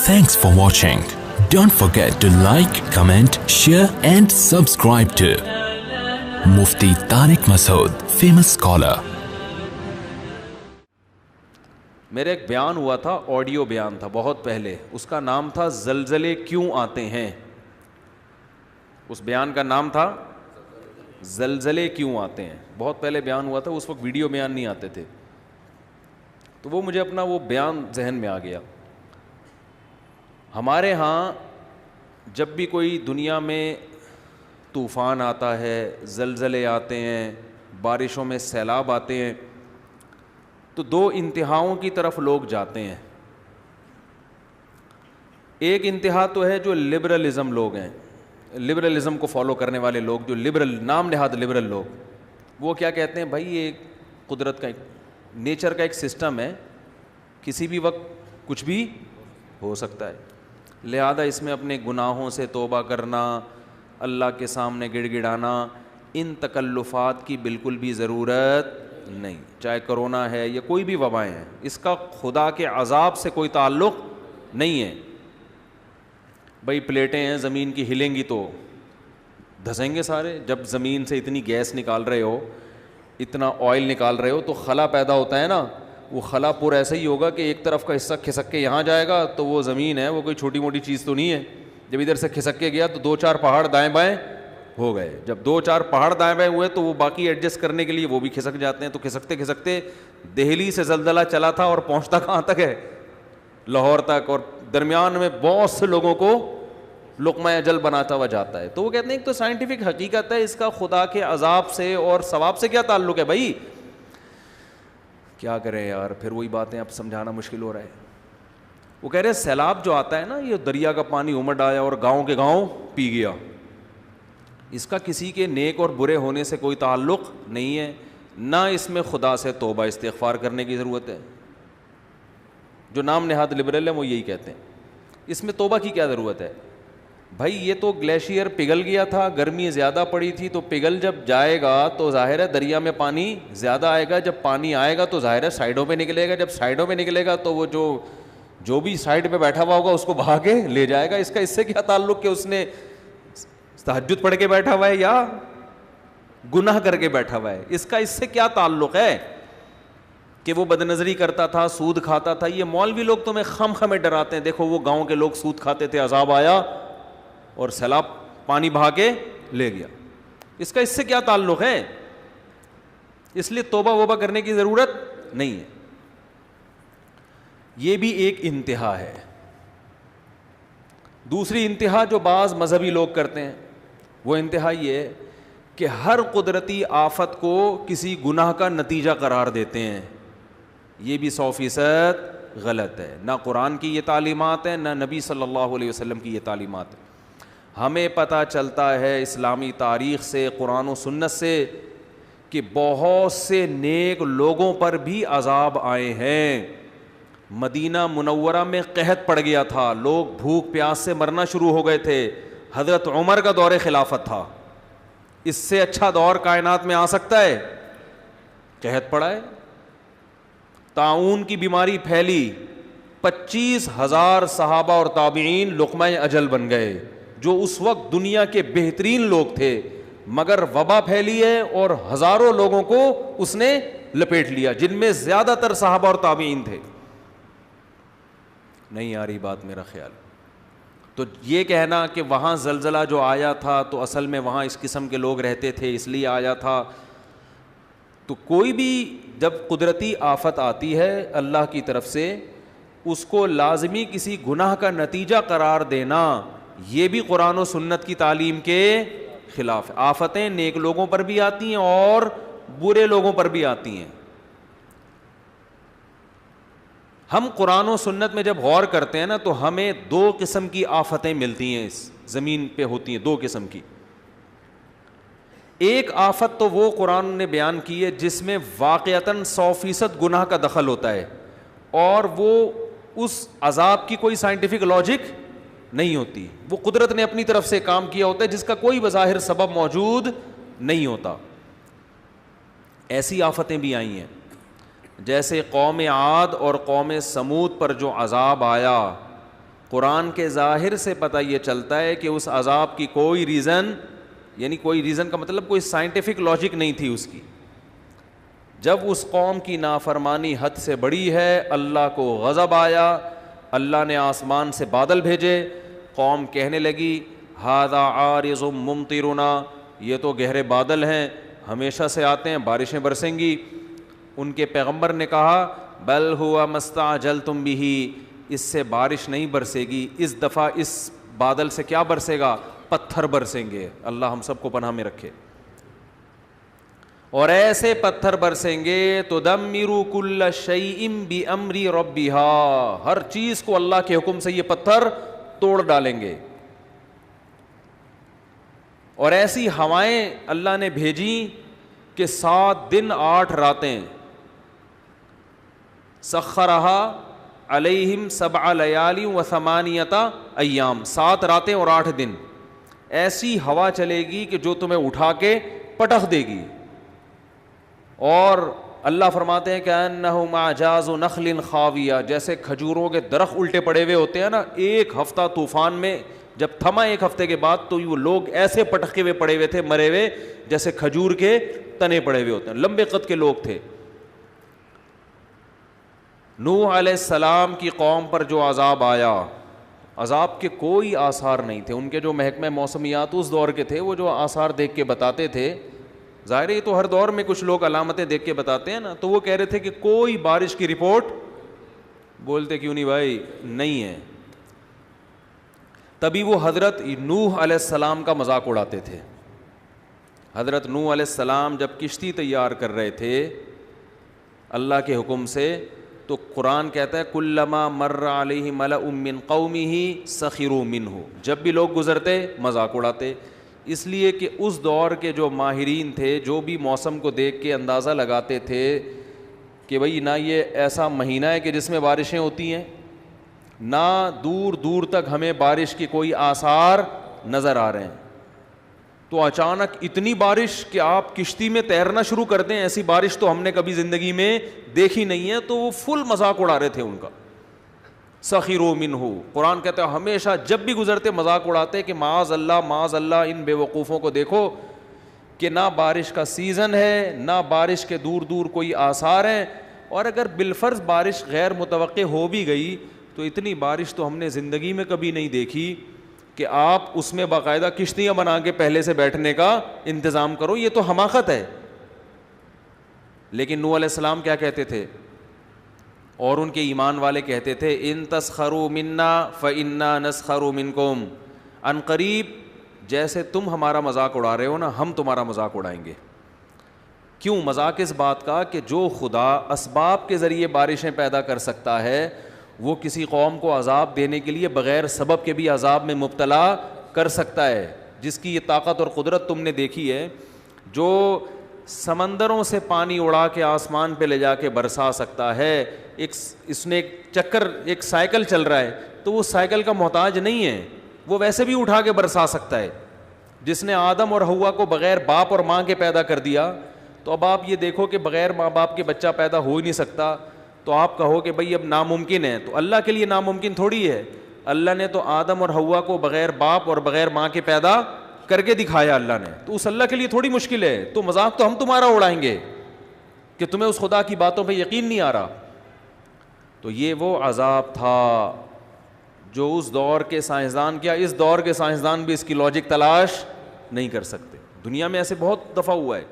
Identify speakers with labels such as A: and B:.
A: Thanks for watching. Don't forget to like, comment, share and subscribe to Mufti Tariq Masood, famous scholar.
B: میرے ایک بیان ہوا تھا, audio بیان تھا بہت پہلے, اس کا نام تھا زلزلے کیوں آتے ہیں. اس بیان کا نام تھا زلزلے کیوں آتے ہیں. بہت پہلے بیان ہوا تھا, اس وقت ویڈیو بیان نہیں آتے تھے, تو وہ مجھے اپنا وہ بیان ذہن میں آ گیا. ہمارے ہاں جب بھی کوئی دنیا میں طوفان آتا ہے, زلزلے آتے ہیں, بارشوں میں سیلاب آتے ہیں, تو دو انتہاؤں کی طرف لوگ جاتے ہیں. ایک انتہا تو ہے جو لبرلزم لوگ ہیں, لبرلزم کو فالو کرنے والے لوگ, جو لبرل نام نہاد لبرل لوگ, وہ کیا کہتے ہیں, بھائی یہ قدرت کا ایک نیچر کا ایک سسٹم ہے, کسی بھی وقت کچھ بھی ہو سکتا ہے, لہذا اس میں اپنے گناہوں سے توبہ کرنا, اللہ کے سامنے گڑ گڑانا, ان تکلفات کی بالکل بھی ضرورت نہیں. چاہے کرونا ہے یا کوئی بھی وبائیں ہیں, اس کا خدا کے عذاب سے کوئی تعلق نہیں ہے. بھائی پلیٹیں ہیں زمین کی, ہلیں گی تو دھسیں گے سارے. جب زمین سے اتنی گیس نکال رہے ہو, اتنا آئل نکال رہے ہو, تو خلا پیدا ہوتا ہے نا, وہ خلا پور ایسا ہی ہوگا کہ ایک طرف کا حصہ کھسک کے یہاں جائے گا, تو وہ زمین ہے وہ کوئی چھوٹی موٹی چیز تو نہیں ہے. جب ادھر سے کھسک کے گیا تو دو چار پہاڑ دائیں بائیں ہو گئے. جب دو چار پہاڑ دائیں بائیں ہوئے تو وہ باقی ایڈجسٹ کرنے کے لیے وہ بھی کھسک جاتے ہیں. تو کھسکتے کھسکتے دہلی سے زلزلہ چلا تھا, اور پہنچتا کہاں تک ہے, لاہور تک, اور درمیان میں بہت سے لوگوں کو لقمہ اجل بناتا ہوا جاتا ہے. تو وہ کہتے ہیں ایک تو سائنٹیفک حقیقت ہے, اس کا خدا کے عذاب سے اور ثواب سے کیا تعلق ہے. بھائی کیا کریں یار, پھر وہی باتیں اب سمجھانا مشکل ہو رہا ہے. وہ کہہ رہے ہیں سیلاب جو آتا ہے نا, یہ دریا کا پانی امڈ آیا اور گاؤں کے گاؤں پی گیا, اس کا کسی کے نیک اور برے ہونے سے کوئی تعلق نہیں ہے, نہ اس میں خدا سے توبہ استغفار کرنے کی ضرورت ہے. جو نام نہاد لبرل ہیں وہ یہی کہتے ہیں, اس میں توبہ کی کیا ضرورت ہے. بھائی یہ تو گلیشیئر پگھل گیا تھا, گرمی زیادہ پڑی تھی, تو پگھل جب جائے گا تو ظاہر ہے دریا میں پانی زیادہ آئے گا. جب پانی آئے گا تو ظاہر ہے سائڈوں پہ نکلے گا, جب سائڈوں پہ نکلے گا تو وہ جو بھی سائڈ پہ بیٹھا ہوا ہوگا اس کو بہا کے لے جائے گا. اس کا اس سے کیا تعلق کہ اس نے تہجد پڑھ کے بیٹھا ہوا ہے یا گناہ کر کے بیٹھا ہوا ہے. اس کا اس سے کیا تعلق ہے کہ وہ بد نظری کرتا تھا, سود کھاتا تھا. یہ مولوی لوگ تمہیں خم خمیں ڈراتے ہیں, دیکھو وہ گاؤں کے لوگ سود کھاتے تھے, عذاب آیا اور سیلاب پانی بہا کے لے گیا. اس کا اس سے کیا تعلق ہے. اس لیے توبہ ووبہ کرنے کی ضرورت نہیں ہے. یہ بھی ایک انتہا ہے. دوسری انتہا جو بعض مذہبی لوگ کرتے ہیں, وہ انتہا یہ ہے کہ ہر قدرتی آفت کو کسی گناہ کا نتیجہ قرار دیتے ہیں. یہ بھی 100% غلط ہے. نہ قرآن کی یہ تعلیمات ہیں, نہ نبی صلی اللہ علیہ وسلم کی یہ تعلیمات ہیں. ہمیں پتہ چلتا ہے اسلامی تاریخ سے, قرآن و سنت سے, کہ بہت سے نیک لوگوں پر بھی عذاب آئے ہیں. مدینہ منورہ میں قحط پڑ گیا تھا, لوگ بھوک پیاس سے مرنا شروع ہو گئے تھے. حضرت عمر کا دور خلافت تھا. اس سے اچھا دور کائنات میں آ سکتا ہے؟ قحط پڑا ہے, طاعون کی بیماری پھیلی, 25,000 صحابہ اور تابعین لقمہ اجل بن گئے, جو اس وقت دنیا کے بہترین لوگ تھے, مگر وبا پھیلی ہے اور ہزاروں لوگوں کو اس نے لپیٹ لیا, جن میں زیادہ تر صحابہ اور تابعین تھے. نہیں آ رہی بات میرا خیال. تو یہ کہنا کہ وہاں زلزلہ جو آیا تھا تو اصل میں وہاں اس قسم کے لوگ رہتے تھے اس لیے آیا تھا, تو کوئی بھی جب قدرتی آفت آتی ہے اللہ کی طرف سے, اس کو لازمی کسی گناہ کا نتیجہ قرار دینا, یہ بھی قرآن و سنت کی تعلیم کے خلاف ہے. آفتیں نیک لوگوں پر بھی آتی ہیں اور برے لوگوں پر بھی آتی ہیں. ہم قرآن و سنت میں جب غور کرتے ہیں نا, تو ہمیں 2 قسم کی آفتیں ملتی ہیں, اس زمین پہ ہوتی ہیں 2 قسم کی. ایک آفت تو وہ قرآن نے بیان کی ہے جس میں واقعتاً 100% گناہ کا دخل ہوتا ہے, اور وہ اس عذاب کی کوئی سائنٹیفک لاجک نہیں ہوتی, وہ قدرت نے اپنی طرف سے کام کیا ہوتا ہے جس کا کوئی بظاہر سبب موجود نہیں ہوتا. ایسی آفتیں بھی آئی ہیں, جیسے قوم عاد اور قوم سمود پر جو عذاب آیا, قرآن کے ظاہر سے پتہ یہ چلتا ہے کہ اس عذاب کی کوئی ریزن، یعنی کوئی ریزن کا مطلب کوئی سائنٹیفک لاجک نہیں تھی اس کی. جب اس قوم کی نافرمانی حد سے بڑی ہے، اللہ کو غضب آیا، اللہ نے آسمان سے بادل بھیجے، قوم کہنے لگی ھذا عارض ممطرنا، یہ تو گہرے بادل ہیں، ہمیشہ سے آتے ہیں، بارشیں برسیں گی. ان کے پیغمبر نے کہا بل ہوا ما استعجلتم بہ، اس سے بارش نہیں برسے گی، اس دفعہ اس بادل سے کیا برسے گا؟ پتھر برسیں گے. اللہ ہم سب کو پناہ میں رکھے. اور ایسے پتھر برسیں گے تدمر کل شیء بامر ربها، ہر چیز کو اللہ کے حکم سے یہ پتھر توڑ ڈالیں گے. اور ایسی ہوائیں اللہ نے بھیجی کہ 7 دن 8 راتیں، سخرها علیہم 7 لیال و 8 ایام، 7 راتیں اور 8 دن ایسی ہوا چلے گی کہ جو تمہیں اٹھا کے پٹخ دے گی. اور اللہ فرماتے ہیں کہ انہم اعجاز نخل خاویہ، جیسے کھجوروں کے درخت الٹے پڑے ہوئے ہوتے ہیں نا، ایک ہفتہ طوفان میں جب تھما، 1 ہفتے کے بعد تو وہ لوگ ایسے پٹکے ہوئے پڑے ہوئے تھے، مرے ہوئے، جیسے کھجور کے تنے پڑے ہوئے ہوتے ہیں. لمبے قد کے لوگ تھے. نوح علیہ السلام کی قوم پر جو عذاب آیا، عذاب کے کوئی آثار نہیں تھے. ان کے جو محکمہ موسمیات اس دور کے تھے، وہ جو آثار دیکھ کے بتاتے تھے، ظاہر ہے یہ تو ہر دور میں کچھ لوگ علامتیں دیکھ کے بتاتے ہیں نا، تو وہ کہہ رہے تھے کہ کوئی بارش کی رپورٹ، بولتے کیوں نہیں بھائی، نہیں ہے. تبھی وہ حضرت نوح علیہ السلام کا مذاق اڑاتے تھے. حضرت نوح علیہ السلام جب کشتی تیار کر رہے تھے اللہ کے حکم سے، تو قرآن کہتا ہے کلما مر علیہ ملأ من قومہ سخروا منہ، جب بھی لوگ گزرتے مذاق اڑاتے. اس لیے کہ اس دور کے جو ماہرین تھے، جو بھی موسم کو دیکھ کے اندازہ لگاتے تھے کہ بھئی نہ یہ ایسا مہینہ ہے کہ جس میں بارشیں ہوتی ہیں، نہ دور دور تک ہمیں بارش کی کوئی آثار نظر آ رہے ہیں، تو اچانک اتنی بارش کہ آپ کشتی میں تیرنا شروع کر دیں، ایسی بارش تو ہم نے کبھی زندگی میں دیکھی نہیں ہے. تو وہ فل مذاق اڑا رہے تھے ان کا. سخروا منہ، قرآن کہتا ہے ہمیشہ جب بھی گزرتے مذاق اڑاتے کہ معاذ اللہ ان بے وقوفوں کو دیکھو کہ نہ بارش کا سیزن ہے، نہ بارش کے دور دور کوئی آثار ہیں، اور اگر بالفرض بارش غیر متوقع ہو بھی گئی تو اتنی بارش تو ہم نے زندگی میں کبھی نہیں دیکھی کہ آپ اس میں باقاعدہ کشتیاں بنا کے پہلے سے بیٹھنے کا انتظام کرو. یہ تو حماقت ہے. لیکن نوح علیہ السلام کیا کہتے تھے، اور ان کے ایمان والے کہتے تھے ان تسخروا منا فانا نسخر منکم، ان قریب جیسے تم ہمارا مذاق اڑا رہے ہو نا، ہم تمہارا مذاق اڑائیں گے. کیوں مذاق؟ اس بات کا کہ جو خدا اسباب کے ذریعے بارشیں پیدا کر سکتا ہے، وہ کسی قوم کو عذاب دینے کے لیے بغیر سبب کے بھی عذاب میں مبتلا کر سکتا ہے. جس کی یہ طاقت اور قدرت تم نے دیکھی ہے، جو سمندروں سے پانی اڑا کے آسمان پہ لے جا کے برسا سکتا ہے. اس میں ایک چکر، ایک سائیکل چل رہا ہے، تو وہ سائیکل کا محتاج نہیں ہے، وہ ویسے بھی اٹھا کے برسا سکتا ہے. جس نے آدم اور حوا کو بغیر باپ اور ماں کے پیدا کر دیا، تو اب آپ یہ دیکھو کہ بغیر ماں باپ کے بچہ پیدا ہو ہی نہیں سکتا. تو آپ کہو کہ بھئی اب ناممکن ہے، تو اللہ کے لیے ناممکن تھوڑی ہے. اللہ نے تو آدم اور حوا کو بغیر باپ اور بغیر ماں کے پیدا کر کے دکھایا اللہ نے، تو اس اللہ کے لیے تھوڑی مشکل ہے. تو مذاق تو ہم تمہارا اڑائیں گے کہ تمہیں اس خدا کی باتوں پہ یقین نہیں آ رہا. تو یہ وہ عذاب تھا جو اس دور کے سائنسدان، کیا اس دور کے سائنسدان بھی اس کی لاجک تلاش نہیں کر سکتے. دنیا میں ایسے بہت دفعہ ہوا ہے.